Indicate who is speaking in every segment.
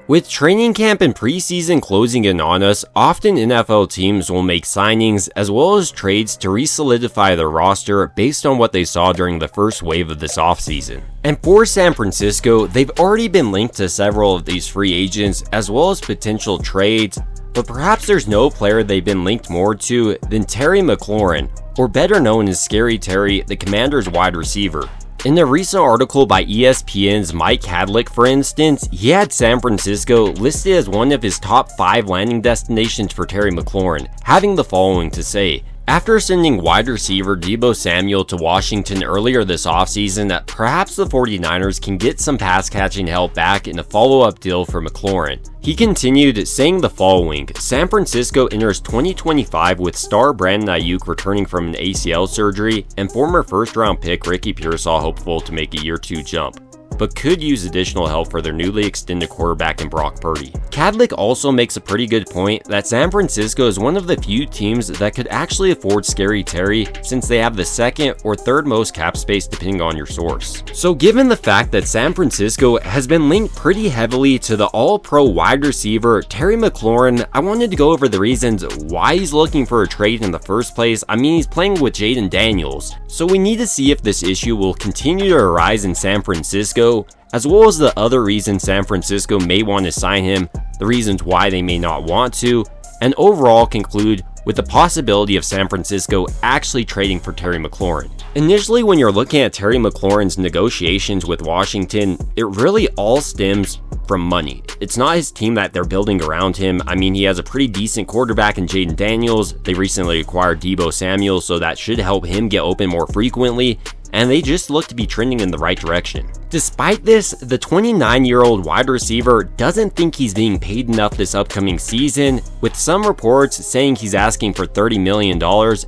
Speaker 1: With training camp and preseason closing in on us, often NFL teams will make signings as well as trades to re-solidify their roster based on what they saw during the first wave of this offseason. And for San Francisco, they've already been linked to several of these free agents as well as potential trades, but perhaps there's no player they've been linked more to than Terry McLaurin, or better known as Scary Terry, the Commanders' wide receiver. In a recent article by ESPN's Mike Hadlick, for instance, he had San Francisco listed as one of his top 5 landing destinations for Terry McLaurin, having the following to say: after sending wide receiver Deebo Samuel to Washington earlier this offseason, perhaps the 49ers can get some pass-catching help back in a follow-up deal for McLaurin. He continued, saying the following: San Francisco enters 2025 with star Brandon Ayuk returning from an ACL surgery and former first-round pick Ricky Pearsall hopeful to make a year 2 jump, but could use additional help for their newly extended quarterback in Brock Purdy. Kadlick also makes a pretty good point that San Francisco is one of the few teams that could actually afford Scary Terry, since they have the second or third most cap space depending on your source. So given the fact that San Francisco has been linked pretty heavily to the all-pro wide receiver Terry McLaurin, I wanted to go over the reasons why he's looking for a trade in the first place. I mean, he's playing with Jaden Daniels, so we need to see if this issue will continue to arise in San Francisco, as well as the other reasons San Francisco may want to sign him, the reasons why they may not want to, and overall conclude with the possibility of San Francisco actually trading for Terry McLaurin. Initially, when you're looking at Terry McLaurin's negotiations with Washington, it really all stems from money. It's not his team that they're building around him. I mean, he has a pretty decent quarterback in Jaden Daniels. They recently acquired Deebo Samuel, so that should help him get open more frequently, and they just look to be trending in the right direction. Despite this, the 29-year-old wide receiver doesn't think he's being paid enough this upcoming season, with some reports saying he's asking for $30 million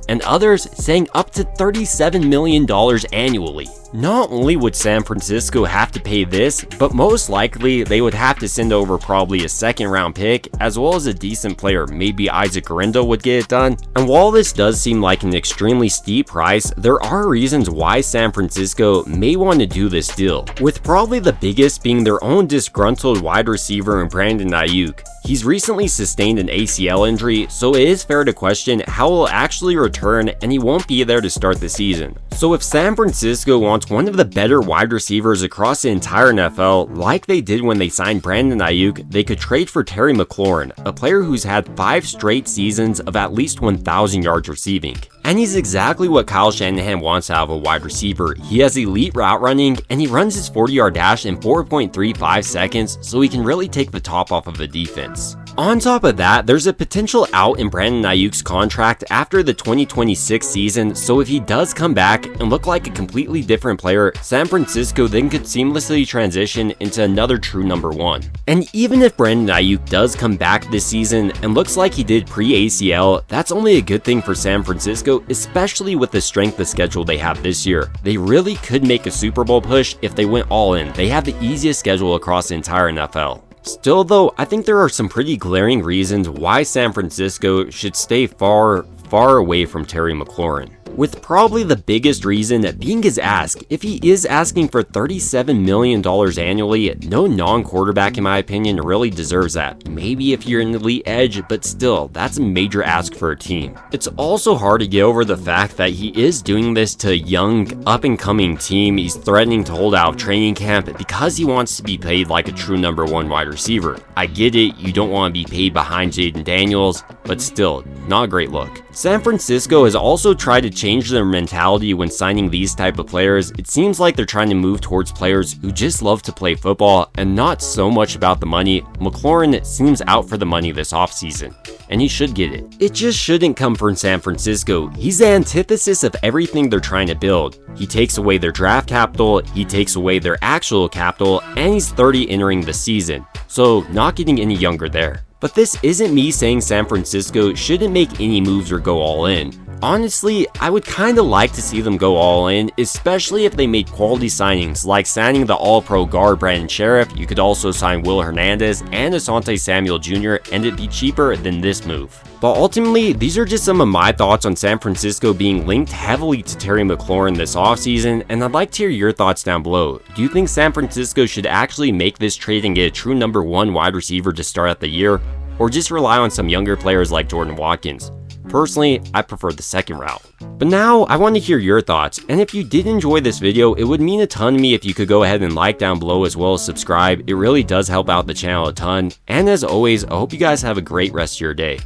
Speaker 1: and others saying up to $37 million annually. Not only would San Francisco have to pay this, but most likely they would have to send over probably a second-round pick as well as a decent player. Maybe Isaac Guerrero would get it done. And while this does seem like an extremely steep price, there are reasons why San Francisco may want to do this deal, with probably the biggest being their own disgruntled wide receiver in Brandon Ayuk. He's recently sustained an ACL injury, so it is fair to question how he'll actually return, and he won't be there to start the season. So if San Francisco wants one of the better wide receivers across the entire NFL, like they did when they signed Brandon Ayuk, they could trade for Terry McLaurin, a player who's had 5 straight seasons of at least 1,000 yards receiving. And he's exactly what Kyle Shanahan wants out of a wide receiver. He has elite route running, and he runs his 40-yard dash in 4.35 seconds, so he can really take the top off of the defense. On top of that, there's a potential out in Brandon Ayuk's contract after the 2026 season, so if he does come back and look like a completely different player, San Francisco then could seamlessly transition into another true number 1. And even if Brandon Ayuk does come back this season and looks like he did pre-ACL, that's only a good thing for San Francisco, especially with the strength of schedule they have this year. They really could make a Super Bowl push if they went all in. They have the easiest schedule across the entire NFL. Still though, I think there are some pretty glaring reasons why San Francisco should stay far away from Terry McLaurin, with probably the biggest reason being his ask. If he is asking for $37 million annually, no non-quarterback in my opinion really deserves that. Maybe if you're an elite edge, but still, that's a major ask for a team. It's also hard to get over the fact that he is doing this to a young, up-and-coming team. He's threatening to hold out of training camp because he wants to be paid like a true number 1 wide receiver. I get it, you don't want to be paid behind Jaden Daniels, but still, not a great look. San Francisco has also tried to change their mentality when signing these type of players. It seems like they're trying to move towards players who just love to play football and not so much about the money. McLaurin seems out for the money this offseason, and he should get it. It just shouldn't come from San Francisco. He's the antithesis of everything they're trying to build. He takes away their draft capital, he takes away their actual capital, and he's 30 entering the season, so not getting any younger there. But this isn't me saying San Francisco shouldn't make any moves or go all in. Honestly, I would kinda like to see them go all in, especially if they made quality signings, like signing the All-Pro guard Brandon Sheriff. You could also sign Will Hernandez and Asante Samuel Jr., and it'd be cheaper than this move. But ultimately, these are just some of my thoughts on San Francisco being linked heavily to Terry McLaurin this offseason, and I'd like to hear your thoughts down below. Do you think San Francisco should actually make this trade and get a true number 1 wide receiver to start out the year, or just rely on some younger players like Jordan Watkins? Personally, I prefer the second route. But now, I want to hear your thoughts, and if you did enjoy this video, it would mean a ton to me if you could go ahead and like down below as well as subscribe. It really does help out the channel a ton, and as always, I hope you guys have a great rest of your day.